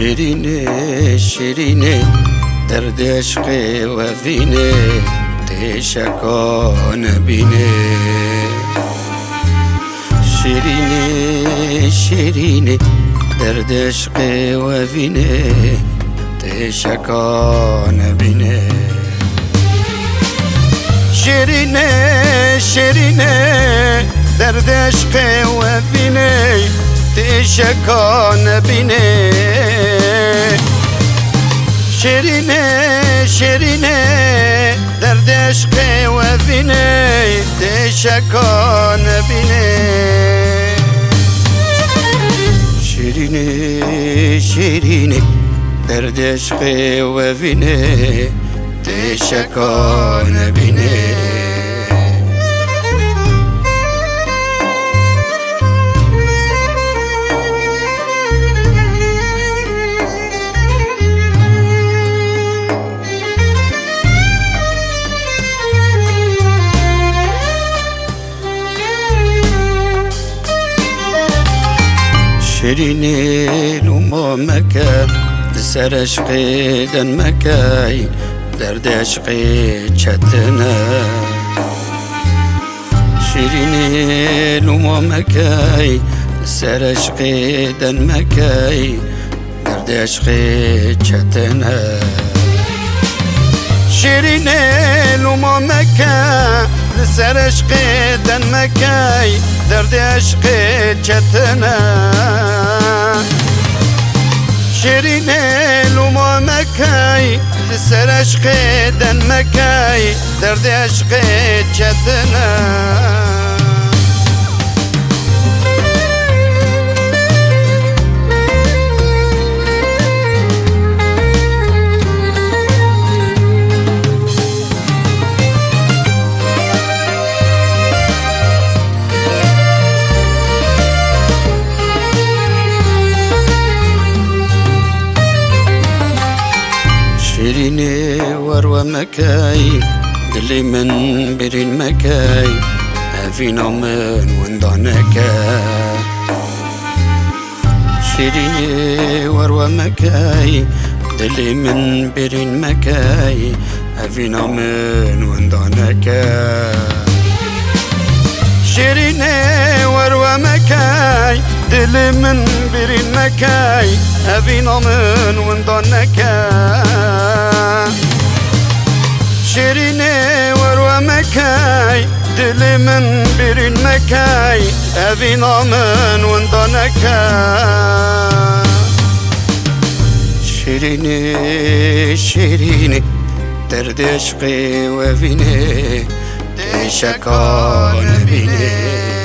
شیرینه شیرینه درد عشق وفینه تشکا نبینه شیرینه شیرینه درد عشق وفینه تشکا نبینه شیرینه شیرینه درد عشق وفینه تشکا نبینه شیرینه شیرینه درد عشق وفینه تشکا نبینه شیرینه شیرینه درد عشق وفینه تشکا نبینه شیرینه لوما مکر سر عشق دن مکای درد عشق چتنه شیرینه لوما مکای سر عشق دن مکای درد عشق چتنه شیرینه لوما مکای سر عشق دن مکای درد عشق چتنه شیرینه لوما مکای سر عشق دن مکای درد عشق چتنه شیرینه ورو مکای دلی من برین مکای افینا من وندانکا شیرینه ورو مکای دلی من برین مکای افینا من وندانکا شیرینه ورو مکای دل من برین مکای افینا من وندانکا شیرینه ورو مکای دل من برین مکای افینا من وندانکا شیرینه شیرینه درد عشق وفینه تشکا نبینه